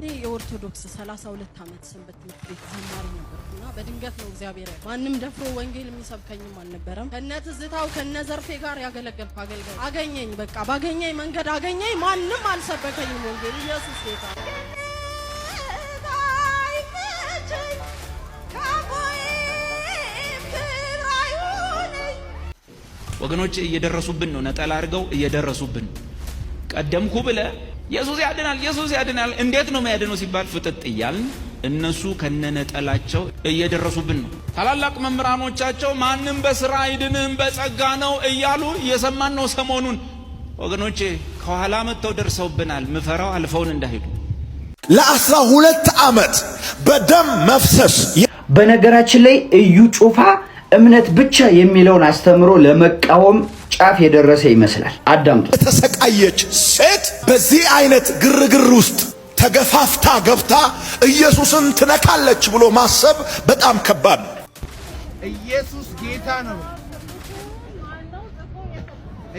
እኔ የኦርቶዶክስ 32 ዓመት ሰንበት ትምህርት ቤት ዘማሪ ነበርኩና በድንገት ነው እግዚአብሔር ማንም ደፍሮ ወንጌል የሚሰብከኝም አልነበረም። ከነትዝታው ከነዘርፌ ጋር ያገለገልኩ አገልጋይ አገኘኝ። በቃ ባገኘኝ መንገድ አገኘኝ። ማንም አልሰበከኝም ወንጌል። ኢየሱስ ጌታ ወገኖች እየደረሱብን ነው። ነጠላ አድርገው እየደረሱብን ቀደምኩ ብለ ኢየሱስ ያድናል እንዴት ነው የሚያድነው ሲባል ፍጥጥ እያልን እነሱ ከነነጠላቸው እየደረሱብን ነው። ታላላቅ መምህራኖቻቸው ማንም በስራ አይድንም በጸጋ ነው እያሉ እየሰማን ነው ሰሞኑን። ወገኖቼ ከኋላ መጥተው ደርሰውብናል። ምፈራው አልፈውን እንዳይሄዱ ለ12 ዓመት በደም መፍሰስ። በነገራችን ላይ እዩ ጩፋ እምነት ብቻ የሚለውን አስተምሮ ለመቃወም ጫፍ የደረሰ ይመስላል። አዳምጡ። የተሰቃየች ሴት በዚህ አይነት ግርግር ውስጥ ተገፋፍታ ገብታ ኢየሱስን ትነካለች ብሎ ማሰብ በጣም ከባድ ነው። ኢየሱስ ጌታ ነው።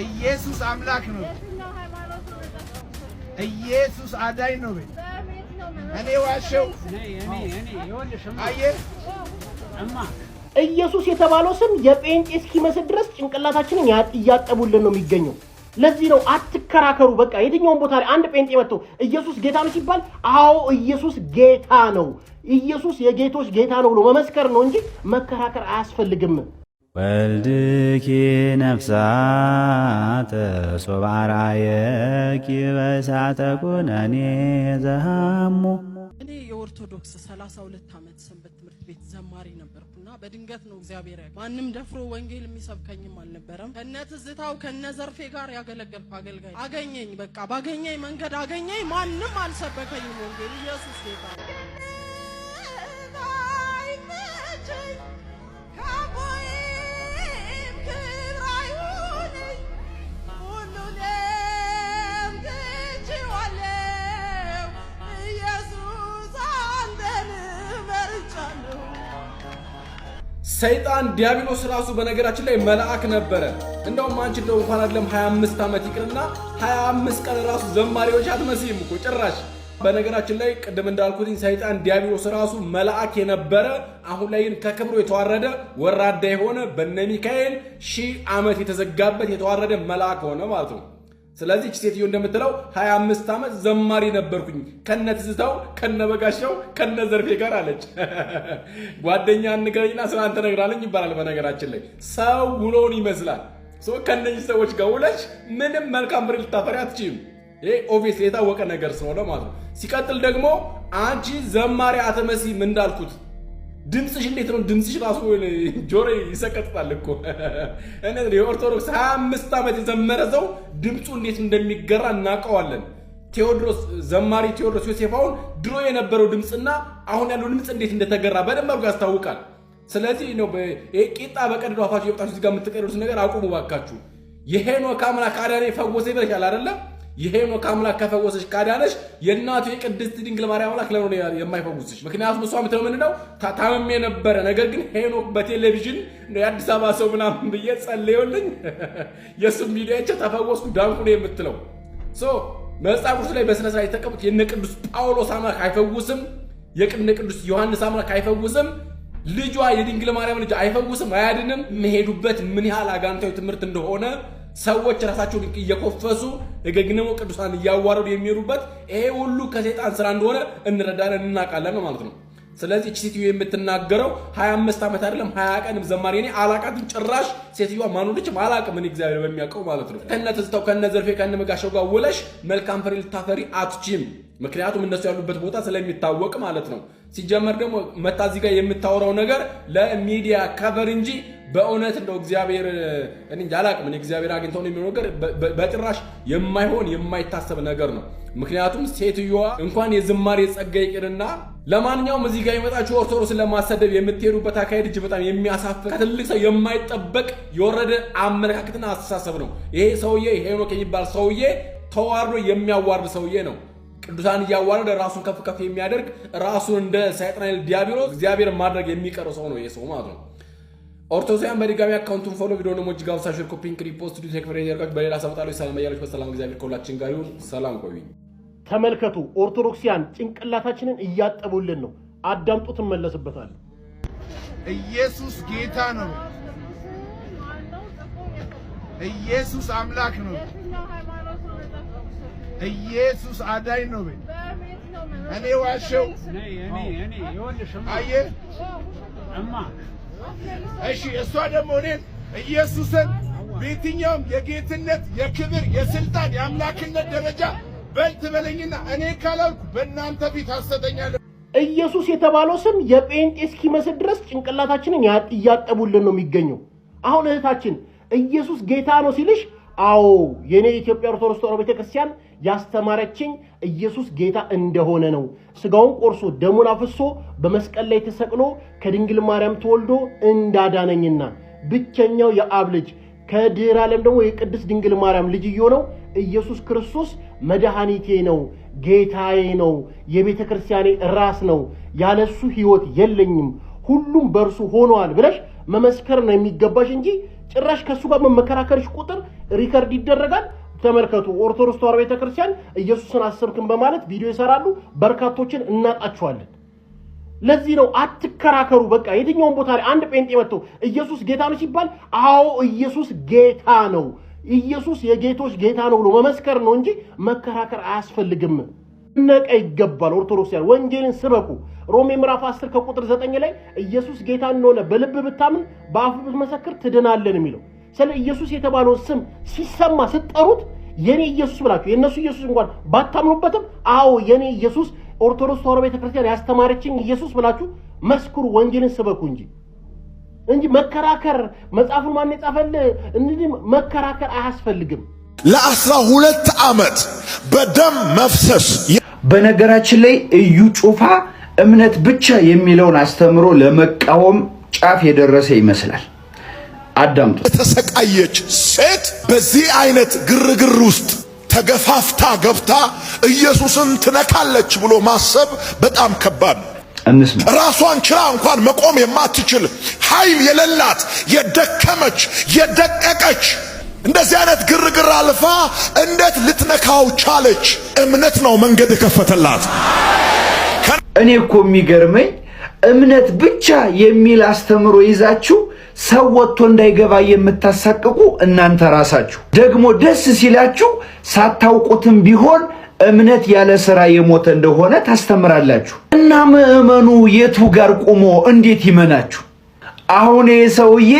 ኢየሱስ አምላክ ነው። ኢየሱስ አዳኝ ነው። እኔ ዋሸው አየ ኢየሱስ የተባለው ስም የጴንጤ እስኪመስል ድረስ ጭንቅላታችንን እያጠቡልን ነው የሚገኘው። ለዚህ ነው አትከራከሩ። በቃ የትኛውን ቦታ ላይ አንድ ጴንጤ መጥቶ ኢየሱስ ጌታ ነው ሲባል አዎ ኢየሱስ ጌታ ነው፣ ኢየሱስ የጌቶች ጌታ ነው ብሎ መመስከር ነው እንጂ መከራከር አያስፈልግም። ወልድኪ ነፍሳተ ሶባራየኪ በሳተ ኩነኔ ዘሃሙ። እኔ የኦርቶዶክስ 32 ዓመት ሰንበት ትምህርት ቤት ዘማሪ ነበርኩና በድንገት ነው እግዚአብሔር ማንም ደፍሮ ወንጌል የሚሰብከኝም አልነበረም። ከነትዝታው ከነዘርፌ ጋር ያገለገልኩ አገልጋይ አገኘኝ። በቃ ባገኘኝ መንገድ አገኘኝ። ማንም አልሰበከኝም ወንጌል። ኢየሱስ ጌታ ሰይጣን ዲያብሎስ ራሱ በነገራችን ላይ መልአክ ነበረ። እንደውም አንቺ እንደው እንኳን አይደለም 25 ዓመት ይቅርና 25 ቀን ራሱ ዘማሪዎች አትመስይም እኮ ጭራሽ። በነገራችን ላይ ቅድም እንዳልኩት ሰይጣን ዲያብሎስ ራሱ መልአክ የነበረ አሁን ላይ ከክብሩ የተዋረደ ወራዳ የሆነ በነ ሚካኤል 1000 ዓመት የተዘጋበት የተዋረደ መልአክ ሆነ ማለት ነው። ስለዚህ እቺ ሴትዮ እንደምትለው 25 ዓመት ዘማሪ ነበርኩኝ ከነትዝታው ከነበጋሻው ከነዘርፌ ጋር አለች። ጓደኛ እንገረኝና ስላንተ ነግራለኝ ይባላል። በነገራችን ላይ ሰው ውሎን ይመስላል። ከነዚህ ሰዎች ጋር ውለሽ ምንም መልካም ብር ልታፈሪ አትችይም። ይሄ ኦብቪየስሊ የታወቀ ነገር ስለሆነ ማለት ነው። ሲቀጥል ደግሞ አንቺ ዘማሪ አትመስይም እንዳልኩት ድምጽሽ እንዴት ነው? ድምጽሽ ራሱ ጆሮ ይሰቀጥጣል እኮ። እኔ የኦርቶዶክስ 25 ዓመት የዘመረ ሰው ድምጹ እንዴት እንደሚገራ እናውቀዋለን። ቴዎድሮስ ዘማሪ ቴዎድሮስ ዮሴፋውን ድሮ የነበረው ድምጽና አሁን ያለው ድምጽ እንዴት እንደተገራ በደንብ አድርጎ ያስታውቃል። ስለዚህ ነው ቂጣ በቀደዱ አፋችሁ የወጣችሁ እዚህ ጋር የምትቀርቡት ነገር አቁሙ ባካችሁ። የሄኖክ አምላክ አዳነ ፈወሰ ይበልሻል አይደለ? የሄኖክ አምላክ ከፈወሰሽ ካዳነሽ የእናቱ የቅድስት ድንግል ማርያም አምላክ ለምን የማይፈውስሽ? ምክንያቱም እሷ የምትለው ምንድነው? ታመሜ ነበረ፣ ነገር ግን ሄኖክ በቴሌቪዥን የአዲስ አበባ ሰው ምናምን ብዬ ጸልዮልኝ የእሱም ቪዲዮች ተፈወስኩ ዳንኩ ነው የምትለው። መጽሐፍ ቅዱስ ላይ በስነ ስርዓት የተቀመጡት የነ ቅዱስ ጳውሎስ አምላክ አይፈውስም፣ የቅነ ቅዱስ ዮሐንስ አምላክ አይፈውስም፣ ልጇ የድንግል ማርያም ልጅ አይፈውስም፣ አያድንም። መሄዱበት ምን ያህል አጋንንታዊ ትምህርት እንደሆነ ሰዎች ራሳቸውን እየኮፈሱ እገግነው ቅዱሳን እያዋረዱ የሚሄዱበት ይሄ ሁሉ ከሰይጣን ስራ እንደሆነ እንረዳለን እናውቃለን ማለት ነው። ስለዚህ እቺ ሴትዮ የምትናገረው 25 ዓመት አይደለም 20 ቀንም ዘማሪ እኔ አላቃትን ጭራሽ ሴትዮዋ ማኑልች አላቅም እኔ እግዚአብሔር በሚያውቀው ማለት ነው። ከነትዝታው ከነዘርፌ ከነመጋሻው ጋር ውለሽ መልካም ፍሬ ልታፈሪ አትችም። ምክንያቱም እነሱ ያሉበት ቦታ ስለሚታወቅ ማለት ነው። ሲጀመር ደግሞ መታ እዚህ ጋር የምታወራው ነገር ለሚዲያ ከቨር እንጂ በእውነት እንደው እግዚአብሔር እኔ ያላቅም እኔ እግዚአብሔር አግኝተው ነው የሚሆነው ነገር በጥራሽ የማይሆን የማይታሰብ ነገር ነው። ምክንያቱም ሴትዮዋ እንኳን የዝማሬ ጸጋ ይቅርና ለማንኛውም እዚህ ጋር የመጣችሁ ኦርቶዶክስን ለማሰደብ የምትሄዱበት አካሄድ እጅ በጣም የሚያሳፍር ከትልቅ ሰው የማይጠበቅ የወረደ አመለካከትና አስተሳሰብ ነው። ይሄ ሰውዬ ሄኖክ የሚባል ሰውዬ ተዋርዶ የሚያዋርድ ሰውዬ ነው። ቅዱሳን እያዋረደ ራሱን ከፍ ከፍ የሚያደርግ ራሱን እንደ ሰይጣን ዲያብሎስ እግዚአብሔር ማድረግ የሚቀረው ሰው ነው ይሄ ሰው ማለት ነው። ኦርቶዶክሳውያን በድጋሚ አካውንቱን ፎሎ ቪዲዮ ነው ሞጅ ጋር ሳሽር ኮፒ ሪፖስት ዱ ቴክ ፍሬንድ ያርጋችሁ በሌላ ሰምጣለሁ። ሰላም ያያችሁ በሰላም እግዚአብሔር ከሁላችን ጋር ይሁን። ሰላም ቆዩ። ተመልከቱ። ኦርቶዶክሲያን ጭንቅላታችንን እያጠቡልን ነው። አዳምጡት፣ እንመለስበታለን። ኢየሱስ ጌታ ነው። ኢየሱስ አምላክ ነው። ኢየሱስ አዳኝ ነው። እኔ ዋሸው? አየህ? እሺ፣ እሷ ደግሞ እኔን ኢየሱስን በየትኛውም የጌትነት የክብር የስልጣን የአምላክነት ደረጃ በል ትበለኝና እኔ ካላልኩ በእናንተ ፊት አሰተኛለሁ። ኢየሱስ የተባለው ስም የጴንጤ እስኪመስል ድረስ ጭንቅላታችንን እያጠቡልን ነው የሚገኘው። አሁን እህታችን ኢየሱስ ጌታ ነው ሲልሽ፣ አዎ የኔ የኢትዮጵያ ኦርቶዶክስ ተዋሕዶ ቤተክርስቲያን ያስተማረችኝ ኢየሱስ ጌታ እንደሆነ ነው። ስጋውን ቆርሶ ደሙን አፍሶ በመስቀል ላይ ተሰቅሎ ከድንግል ማርያም ተወልዶ እንዳዳነኝና ብቸኛው የአብ ልጅ ከድኅረ ዓለም ደግሞ የቅድስት ድንግል ማርያም ልጅ የሆነው ኢየሱስ ክርስቶስ መድኃኒቴ ነው፣ ጌታዬ ነው፣ የቤተ ክርስቲያኔ ራስ ነው፣ ያለሱ ሕይወት የለኝም፣ ሁሉም በእርሱ ሆኗል ብለሽ መመስከር ነው የሚገባሽ እንጂ ጭራሽ ከሱ ጋር መመከራከርሽ ቁጥር ሪከርድ ይደረጋል። ተመልከቱ። ኦርቶዶክስ ተዋሕዶ ቤተክርስቲያን ኢየሱስን አሰብክን በማለት ቪዲዮ ይሰራሉ። በርካቶችን እናጣቸዋለን። ለዚህ ነው አትከራከሩ። በቃ የትኛውን ቦታ ላይ አንድ ጴንጤ መጥቶ ኢየሱስ ጌታ ነው ሲባል አዎ ኢየሱስ ጌታ ነው፣ ኢየሱስ የጌቶች ጌታ ነው ብሎ መመስከር ነው እንጂ መከራከር አያስፈልግም። ነቀ ይገባል። ኦርቶዶክሳውያን ወንጌልን ስበኩ። ሮሜ ምዕራፍ 10 ከቁጥር 9 ላይ ኢየሱስ ጌታ እንደሆነ በልብ ብታምን በአፍ ብትመሰክር ትድናለን የሚለው። ስለ ኢየሱስ የተባለው ስም ሲሰማ ስትጠሩት የኔ ኢየሱስ ብላችሁ የነሱ ኢየሱስ እንኳን ባታምኑበትም አዎ የኔ ኢየሱስ ኦርቶዶክስ ተዋሕዶ ቤተክርስቲያን ያስተማረችኝ ኢየሱስ ብላችሁ መስክሩ። ወንጌልን ስበኩ እንጂ መከራከር መጽሐፉን ማን የጻፈልህ እንዴ መከራከር አያስፈልግም። ለ12 ዓመት በደም መፍሰስ። በነገራችን ላይ እዩ ጩፋ እምነት ብቻ የሚለውን አስተምሮ ለመቃወም ጫፍ የደረሰ ይመስላል። አዳምጡ። የተሰቃየች ሴት በዚህ አይነት ግርግር ውስጥ ተገፋፍታ ገብታ ኢየሱስን ትነካለች ብሎ ማሰብ በጣም ከባድ ነው። እንስማ። ራሷን ችላ እንኳን መቆም የማትችል ኃይል የሌላት የደከመች የደቀቀች እንደዚህ አይነት ግርግር አልፋ እንዴት ልትነካው ቻለች? እምነት ነው መንገድ የከፈተላት። እኔ እኮ የሚገርመኝ እምነት ብቻ የሚል አስተምሮ ይዛችሁ ሰው ወጥቶ እንዳይገባ የምታሳቅቁ እናንተ ራሳችሁ ደግሞ ደስ ሲላችሁ ሳታውቁትም ቢሆን እምነት ያለ ሥራ የሞተ እንደሆነ ታስተምራላችሁ። እና ምእመኑ የቱ ጋር ቆሞ እንዴት ይመናችሁ? አሁን የሰውዬ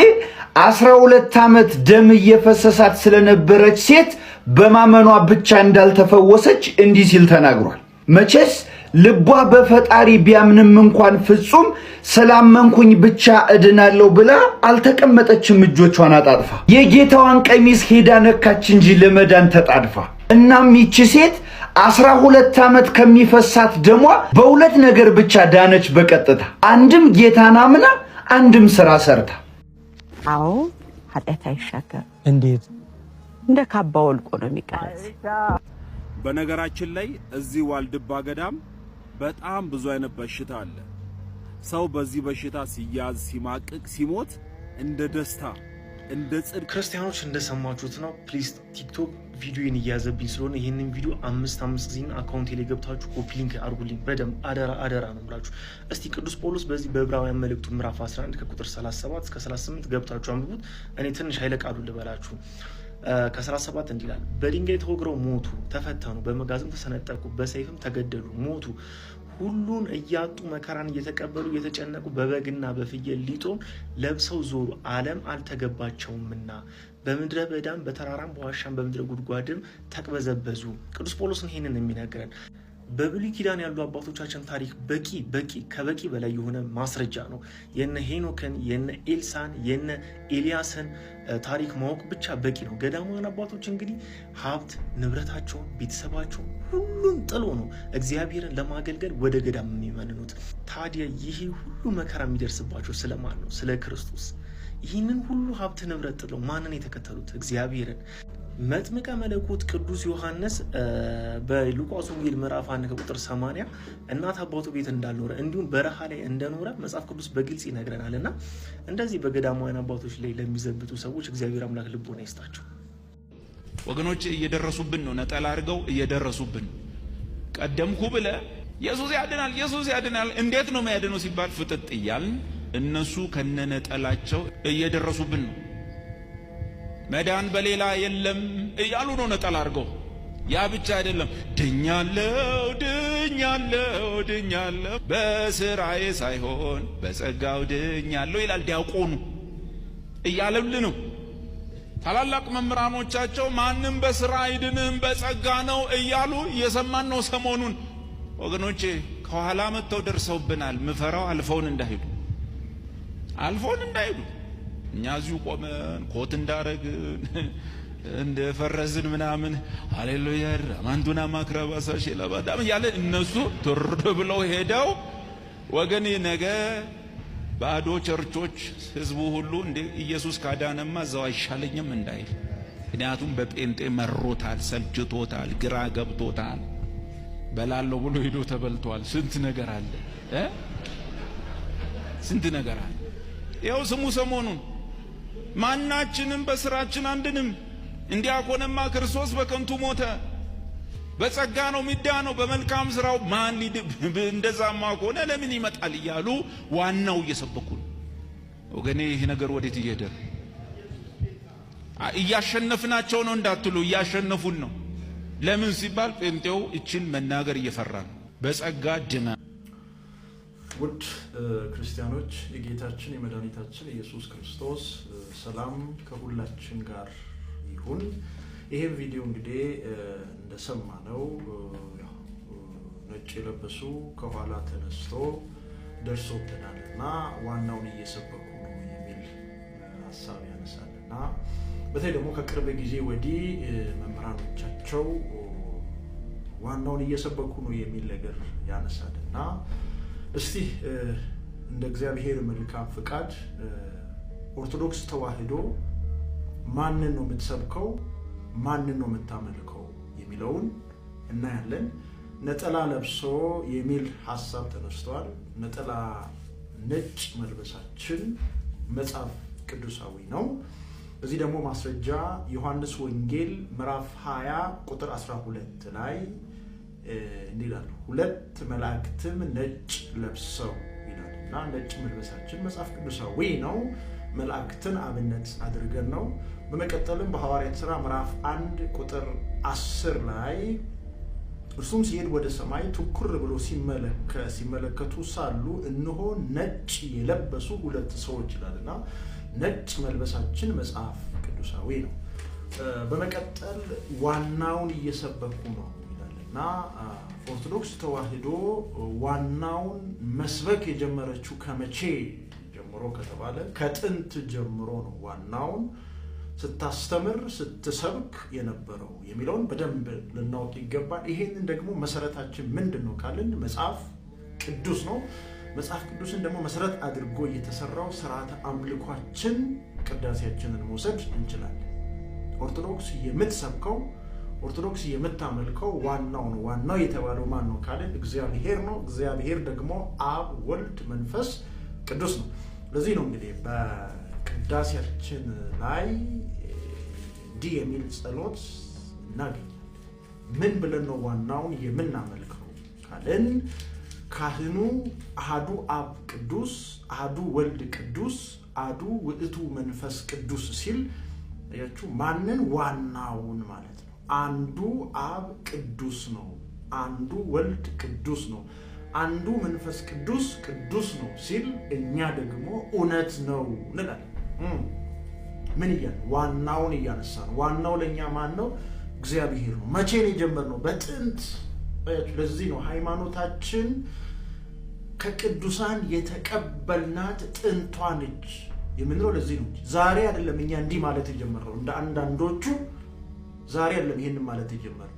12 ዓመት ደም እየፈሰሳት ስለነበረች ሴት በማመኗ ብቻ እንዳልተፈወሰች እንዲህ ሲል ተናግሯል። መቼስ ልቧ በፈጣሪ ቢያምንም እንኳን ፍጹም ስላመንኩኝ ብቻ እድናለሁ ብላ አልተቀመጠችም። እጆቿን አጣጥፋ የጌታዋን ቀሚስ ሄዳ ነካች እንጂ ለመዳን ተጣድፋ። እናም ይቺ ሴት 12 ዓመት ከሚፈሳት ደሟ በሁለት ነገር ብቻ ዳነች በቀጥታ። አንድም ጌታን አምና፣ አንድም ስራ ሰርታ። አዎ ኃጢአት አይሻገር። እንዴት እንደ ካባ ወልቆ ነው የሚቀረጽ። በነገራችን ላይ እዚህ ዋልድባ ገዳም በጣም ብዙ አይነት በሽታ አለ። ሰው በዚህ በሽታ ሲያዝ ሲማቅቅ ሲሞት እንደ ደስታ እንደ ጽድቅ። ክርስቲያኖች እንደሰማችሁት ነው። ፕሊዝ ቲክቶክ ቪዲዮን እያዘብኝ ስለሆነ ይሄንን ቪዲዮ 5 ጊዜ አካውንቴ ላይ ገብታችሁ ኮፒ ሊንክ አድርጉልኝ። በደም አደራ ነው ብላችሁ እስቲ ቅዱስ ጳውሎስ በዚህ በዕብራውያን መልእክቱ ምዕራፍ 11 ከቁጥር 37 እስከ 38 ገብታችሁ አንብቡት። እኔ ትንሽ ኃይለ ቃሉን ልበላችሁ። ከ17 እንዲላል በድንጋይ ተወግረው ሞቱ፣ ተፈተኑ፣ በመጋዝም ተሰነጠቁ፣ በሰይፍም ተገደሉ፣ ሞቱ። ሁሉን እያጡ መከራን እየተቀበሉ እየተጨነቁ በበግና በፍየል ሊጦም ለብሰው ዞሩ፣ ዓለም አልተገባቸውምና በምድረ በዳም በተራራም በዋሻም በምድረ ጉድጓድም ተቅበዘበዙ። ቅዱስ ጳውሎስን ይሄንን የሚነግረን በብሉይ ኪዳን ያሉ አባቶቻችን ታሪክ በቂ ከበቂ በላይ የሆነ ማስረጃ ነው። የነ ሄኖክን የነ ኤልሳን የነ ኤልያስን ታሪክ ማወቅ ብቻ በቂ ነው። ገዳማውያን አባቶች እንግዲህ ሀብት ንብረታቸውን ቤተሰባቸውን ሁሉን ጥሎ ነው እግዚአብሔርን ለማገልገል ወደ ገዳም የሚመንኑት። ታዲያ ይሄ ሁሉ መከራ የሚደርስባቸው ስለማን ነው? ስለ ክርስቶስ። ይህንን ሁሉ ሀብት ንብረት ጥለው ማንን የተከተሉት? እግዚአብሔርን። መጥምቀ መለኮት ቅዱስ ዮሐንስ በሉቃስ ወንጌል ምዕራፍ 1 ከቁጥር 80 እናት አባቱ ቤት እንዳልኖረ እንዲሁም በረሃ ላይ እንደኖረ መጽሐፍ ቅዱስ በግልጽ ይነግረናልና እንደዚህ በገዳማውያን አባቶች ላይ ለሚዘብቱ ሰዎች እግዚአብሔር አምላክ ልቦና ይስጣቸው። ወገኖች እየደረሱብን ነው፣ ነጠላ አድርገው እየደረሱብን። ቀደምኩ ብለ ኢየሱስ ያድናል ኢየሱስ ያድናል እንዴት ነው የሚያድነው ሲባል ፍጥጥ እያልን እነሱ ከነነጠላቸው እየደረሱብን ነው። መዳን በሌላ የለም እያሉ ነው ነጠላ አድርገው። ያ ብቻ አይደለም ድኛለው በስራዬ ሳይሆን በጸጋው ድኛለው ይላል ዲያቆኑ እያለልን ነው። ታላላቅ መምህራኖቻቸው ማንም በስራ አይድንም በጸጋ ነው እያሉ እየሰማን ነው ሰሞኑን። ወገኖቼ ከኋላ መጥተው ደርሰውብናል። ምፈራው አልፈውን እንዳይሄዱ እኛ እዚሁ ቆመን ኮት እንዳረግን እንደፈረዝን ምናምን ሃሌሉያ ማንዱና ማክራባሳሽ ለባዳም ያለ እነሱ ትር ብለው ሄደው ወገኔ ነገ ባዶ ቸርቾች ህዝቡ ሁሉ እንደ ኢየሱስ ካዳነማ ዘው አይሻለኝም እንዳይል። ምክንያቱም በጴንጤ መሮታል፣ ሰልችቶታል፣ ግራ ገብቶታል። በላለው ብሎ ሄዶ ተበልቷል። ስንት ነገር አለ ስንት ነገር አለ። ያው ስሙ ሰሞኑን ማናችንም በስራችን አንድንም እንዲያቆነማ ክርስቶስ በከንቱ ሞተ፣ በጸጋ ነው ሚዳነው በመልካም ስራው ማን ሊድብ እንደዛማ ከሆነ ለምን ይመጣል እያሉ ዋናው እየሰበኩ ነው። ወገኔ ይሄ ነገር ወዴት እየሄደ ነው? እያሸነፍናቸው ነው እንዳትሉ እያሸነፉን ነው። ለምን ሲባል ጴንጤው እችን መናገር እየፈራ ነው። በጸጋ ድና ውድ ክርስቲያኖች የጌታችን የመድኃኒታችን ኢየሱስ ክርስቶስ ሰላም ከሁላችን ጋር ይሁን። ይሄ ቪዲዮ እንግዲህ እንደሰማነው ነጭ የለበሱ ከኋላ ተነስቶ ደርሶብናልና ዋናውን እየሰበኩ ነው የሚል ሐሳብ ያነሳልና በተለይ ደግሞ ከቅርብ ጊዜ ወዲህ መምህራኖቻቸው ዋናውን እየሰበኩ ነው የሚል ነገር ያነሳልና እስቲ እንደ እግዚአብሔር መልካም ፍቃድ ኦርቶዶክስ ተዋህዶ ማንን ነው የምትሰብከው ማንን ነው የምታመልከው የሚለውን እናያለን። ነጠላ ለብሶ የሚል ሐሳብ ተነስቷል። ነጠላ ነጭ መልበሳችን መጽሐፍ ቅዱሳዊ ነው። እዚህ ደግሞ ማስረጃ ዮሐንስ ወንጌል ምዕራፍ 20 ቁጥር 12 ላይ እንዲላል ሁለት መላእክትም ነጭ ለብሰው ይላልና ነጭ መልበሳችን መጽሐፍ ቅዱሳዊ ነው። መላእክትን አብነት አድርገን ነው። በመቀጠልም በሐዋርያት ሥራ ምዕራፍ 1 ቁጥር 10 ላይ እርሱም ሲሄድ ወደ ሰማይ ትኩር ብሎ ሲመለከቱ ሳሉ እነሆ ነጭ የለበሱ ሁለት ሰዎች ይላልና ነጭ መልበሳችን መጽሐፍ ቅዱሳዊ ነው። በመቀጠል ዋናውን እየሰበኩ ነው ይላልና ኦርቶዶክስ ተዋህዶ ዋናውን መስበክ የጀመረችው ከመቼ ጀምሮ ከተባለ ከጥንት ጀምሮ ነው ዋናውን ስታስተምር ስትሰብክ የነበረው የሚለውን በደንብ ልናውቅ ይገባል። ይሄንን ደግሞ መሰረታችን ምንድነው ካልን መጽሐፍ ቅዱስ ነው። መጽሐፍ ቅዱስን ደግሞ መሰረት አድርጎ የተሰራው ስርዓተ አምልኳችን ቅዳሴያችንን መውሰድ እንችላለን። ኦርቶዶክስ የምትሰብከው ኦርቶዶክስ የምታመልከው ዋናው ነው። ዋናው የተባለው ማን ነው ካልን እግዚአብሔር ነው። እግዚአብሔር ደግሞ አብ፣ ወልድ፣ መንፈስ ቅዱስ ነው። ለዚህ ነው እንግዲህ በቅዳሴያችን ላይ እንዲህ የሚል ጸሎት እናገኛለን። ምን ብለን ነው ዋናውን የምናመልከው ካልን ካህኑ አሐዱ አብ ቅዱስ፣ አሐዱ ወልድ ቅዱስ፣ አሐዱ ውእቱ መንፈስ ቅዱስ ሲል ያችሁ ማንን ዋናውን ማለት ነው። አንዱ አብ ቅዱስ ነው፣ አንዱ ወልድ ቅዱስ ነው፣ አንዱ መንፈስ ቅዱስ ቅዱስ ነው ሲል እኛ ደግሞ እውነት ነው እንላለን። ምን እያልን ዋናውን እያነሳን ዋናው ለኛ ማን ነው? እግዚአብሔር ነው። መቼ ነው የጀመርነው? በጥንት። ለዚህ ነው ሃይማኖታችን ከቅዱሳን የተቀበልናት ጥንቷ ነች የምንለው። ለዚህ ነው ዛሬ አይደለም እኛ እንዲህ ማለት የጀመርነው። እንደ አንዳንዶቹ ዛሬ አይደለም ይሄን ማለት የጀመርነው።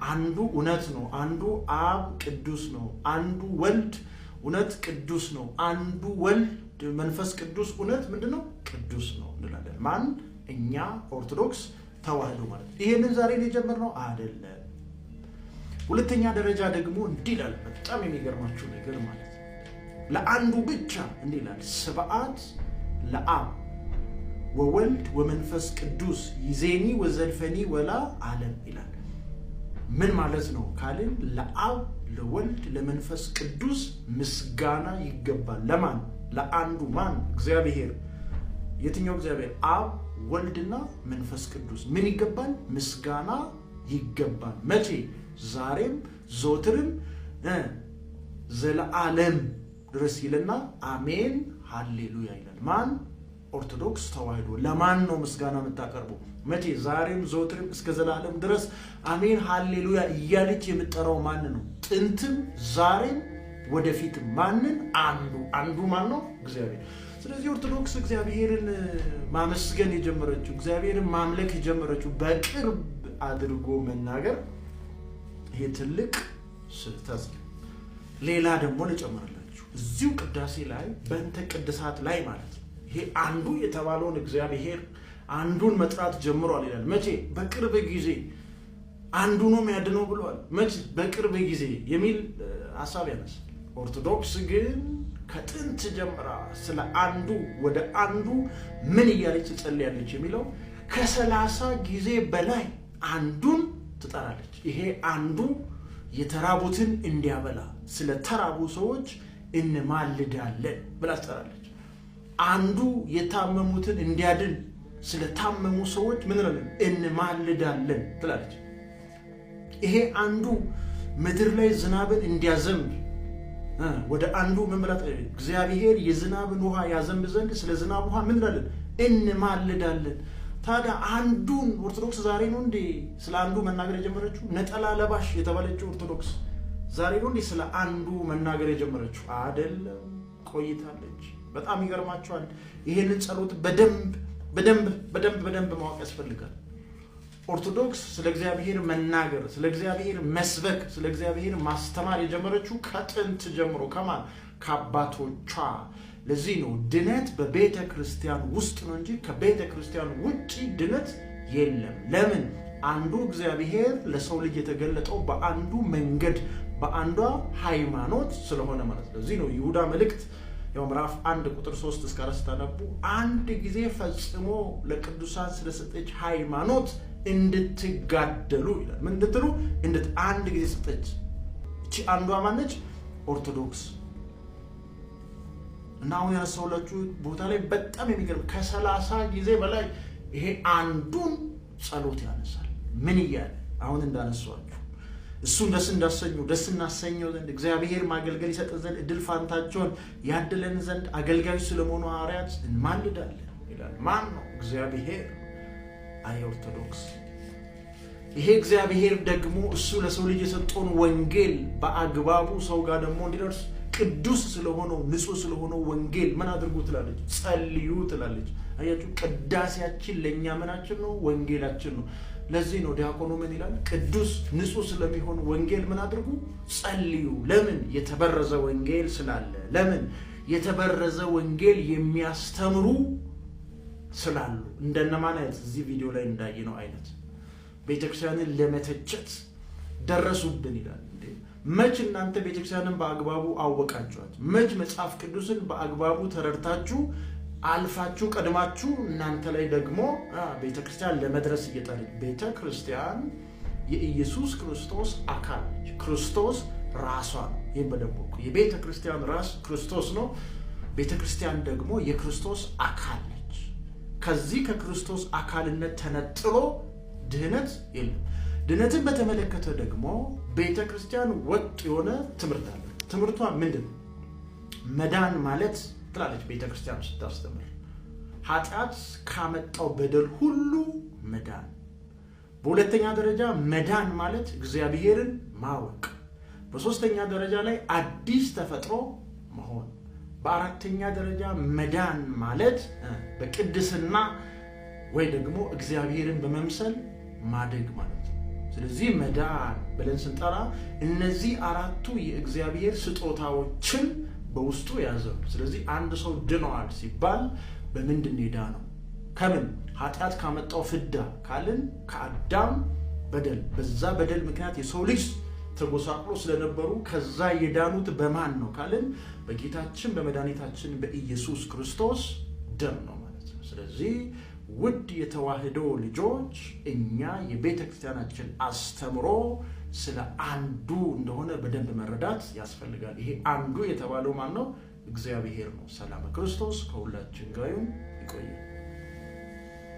አንዱ እውነት ነው፣ አንዱ አብ ቅዱስ ነው፣ አንዱ ወልድ እውነት ቅዱስ ነው፣ አንዱ ወልድ መንፈስ ቅዱስ እውነት ምንድነው? ቅዱስ ነው እንላለን። ማን? እኛ ኦርቶዶክስ ተዋህዶ ማለት ነው። ይሄንን ዛሬ ነው የጀመርነው አይደለም። ሁለተኛ ደረጃ ደግሞ እንዲህ ይላል። በጣም የሚገርማችሁ ነገር ማለት ነው ለአንዱ ብቻ እንዲህ ይላል ስብዓት ለአብ ወወልድ ወመንፈስ ቅዱስ ይዜኒ ወዘልፈኒ ወላ ዓለም ይላል። ምን ማለት ነው ካልን ለአብ ለወልድ ለመንፈስ ቅዱስ ምስጋና ይገባል። ለማን? ለአንዱ ማን? እግዚአብሔር። የትኛው እግዚአብሔር? አብ ወልድና መንፈስ ቅዱስ ምን ይገባል? ምስጋና ይገባል። መቼ? ዛሬም ዘወትርም ዘለዓለም ድረስ ይልና አሜን ሃሌሉያ ይላል። ማን? ኦርቶዶክስ ተዋህዶ። ለማን ነው ምስጋና የምታቀርበው? መቼ? ዛሬም ዘወትርም እስከ ዘላለም ድረስ አሜን ሃሌሉያ እያለች የምጠራው ማን ነው? ጥንትም ዛሬም ወደፊትም ማንን? አንዱ ማን ነው? እግዚአብሔር። ስለዚህ ኦርቶዶክስ እግዚአብሔርን ማመስገን የጀመረችው እግዚአብሔርን ማምለክ የጀመረችው በቅርብ አድርጎ መናገር ይሄ ትልቅ ስህተት ነው። ሌላ ደግሞ ልጨምርላችሁ እዚሁ ቅዳሴ ላይ በእንተ ቅድሳት ላይ ማለት ነው ይሄ አንዱ የተባለውን እግዚአብሔር አንዱን መጥራት ጀምሯል ይላል። መቼ? በቅርብ ጊዜ አንዱ ነው የሚያድነው ብሏል። መቼ? በቅርብ ጊዜ የሚል ሐሳብ ያነሳል። ኦርቶዶክስ ግን ከጥንት ጀምራ ስለ አንዱ ወደ አንዱ ምን እያለች ትጸልያለች የሚለው ከ30 ጊዜ በላይ አንዱን ትጠራለች። ይሄ አንዱ የተራቡትን እንዲያበላ ስለ ተራቡ ሰዎች እንማልዳለን ብላ ትጠራለች። አንዱ የታመሙትን እንዲያድን ስለ ታመሙ ሰዎች ምን እንላለን? እንማልዳለን ትላለች። ይሄ አንዱ ምድር ላይ ዝናብን እንዲያዘንብ ወደ አንዱ መምራት እግዚአብሔር የዝናብን ውሃ ያዘንብ ዘንድ ስለ ዝናብ ውሃ ምን እንላለን? እንማልዳለን። ታዲያ አንዱን ኦርቶዶክስ ዛሬ ነው እንዴ ስለ አንዱ መናገር የጀመረችው? ነጠላ ለባሽ የተባለችው ኦርቶዶክስ ዛሬ ነው እንዴ ስለ አንዱ መናገር የጀመረችው? አይደለም፣ ቆይታለች። በጣም ይገርማቸዋል። ይሄንን ጸሎት በደንብ ማወቅ ያስፈልጋል። ኦርቶዶክስ ስለ እግዚአብሔር መናገር፣ ስለ እግዚአብሔር መስበክ፣ ስለ እግዚአብሔር ማስተማር የጀመረችው ከጥንት ጀምሮ ከማን? ከአባቶቿ። ለዚህ ነው ድነት በቤተ ክርስቲያን ውስጥ ነው እንጂ ከቤተ ክርስቲያን ውጪ ድነት የለም። ለምን? አንዱ እግዚአብሔር ለሰው ልጅ የተገለጠው በአንዱ መንገድ በአንዷ ሃይማኖት ስለሆነ ማለት ነው። ለዚህ ነው ይሁዳ መልእክት ያው ምዕራፍ 1 ቁጥር 3 እስከ 4 ታነቡ አንድ ጊዜ ፈጽሞ ለቅዱሳን ስለሰጠች ሃይማኖት እንድትጋደሉ ይላል። ምን እንድትሉ? አንድ ጊዜ ሰጠች። እቺ አንዷ ማነች? ኦርቶዶክስ። እና አሁን ያነሳሁላችሁ ቦታ ላይ በጣም የሚገርም ከ30 ጊዜ በላይ ይሄ አንዱን ጸሎት ያነሳል። ምን እያለ? አሁን እንዳነሳኋችሁ እሱን ደስ እናሰኘው ዘንድ እግዚአብሔር ማገልገል ይሰጠን ዘንድ እድል ፋንታቸውን ያድለን ዘንድ አገልጋዮች ስለመሆኑ ሐዋርያት እንማልዳለን ይላል። ማን ነው? እግዚአብሔር። አይ ኦርቶዶክስ፣ ይሄ እግዚአብሔር ደግሞ እሱ ለሰው ልጅ የሰጠውን ወንጌል በአግባቡ ሰው ጋር ደግሞ እንዲደርስ ቅዱስ ስለሆነው ንጹህ ስለሆነው ወንጌል ምን አድርጉ ትላለች? ጸልዩ ትላለች። አያችሁ፣ ቅዳሴያችን ለኛ ምናችን ነው? ወንጌላችን ነው። ለዚህ ነው ዲያቆኑ ምን ይላል? ቅዱስ ንጹህ ስለሚሆን ወንጌል ምን አድርጉ? ጸልዩ። ለምን? የተበረዘ ወንጌል ስላለ። ለምን? የተበረዘ ወንጌል የሚያስተምሩ ስላሉ። እንደነማን አይነት? እዚህ ቪዲዮ ላይ እንዳየነው አይነት ቤተክርስቲያንን ለመተቸት ደረሱብን ይላል። መች እናንተ ቤተክርስቲያንን በአግባቡ አወቃችኋት? መች መጽሐፍ ቅዱስን በአግባቡ ተረድታችሁ አልፋችሁ ቀድማችሁ እናንተ ላይ ደግሞ ቤተክርስቲያን ለመድረስ እየጣረች? ቤተክርስቲያን የኢየሱስ ክርስቶስ አካል ነች። ክርስቶስ ራሷ ነው። ይሄን በደንብ የቤተክርስቲያን ራስ ክርስቶስ ነው። ቤተክርስቲያን ደግሞ የክርስቶስ አካል ነች። ከዚህ ከክርስቶስ አካልነት ተነጥሎ ድህነት የለም። ድነትን በተመለከተ ደግሞ ቤተክርስቲያን ወጥ የሆነ ትምህርት አለ። ትምህርቷ ምንድን? መዳን ማለት ትላለች ቤተክርስቲያን ስታስተምር ኃጢአት ካመጣው በደል ሁሉ መዳን። በሁለተኛ ደረጃ መዳን ማለት እግዚአብሔርን ማወቅ። በሶስተኛ ደረጃ ላይ አዲስ ተፈጥሮ መሆን። በአራተኛ ደረጃ መዳን ማለት በቅድስና ወይ ደግሞ እግዚአብሔርን በመምሰል ማደግ ማለት ነው። ስለዚህ መዳን ብለን ስንጠራ እነዚህ አራቱ የእግዚአብሔር ስጦታዎችን በውስጡ ያዘው። ስለዚህ አንድ ሰው ድኗል ሲባል በምንድን የዳነው? ከምን? ኃጢአት ካመጣው ፍዳ ካልን ከአዳም በደል። በዛ በደል ምክንያት የሰው ልጅ ተጎሳቅሎ ስለነበሩ ከዛ የዳኑት በማን ነው ካልን በጌታችን በመድኃኒታችን በኢየሱስ ክርስቶስ ደም ነው ማለት ነው። ስለዚህ ውድ የተዋህዶ ልጆች እኛ የቤተ ክርስቲያናችን አስተምሮ ስለ አንዱ እንደሆነ በደንብ መረዳት ያስፈልጋል። ይሄ አንዱ የተባለው ማን ነው? እግዚአብሔር ነው። ሰላም ክርስቶስ ከሁላችን ጋር ይሁን። ይቆያል።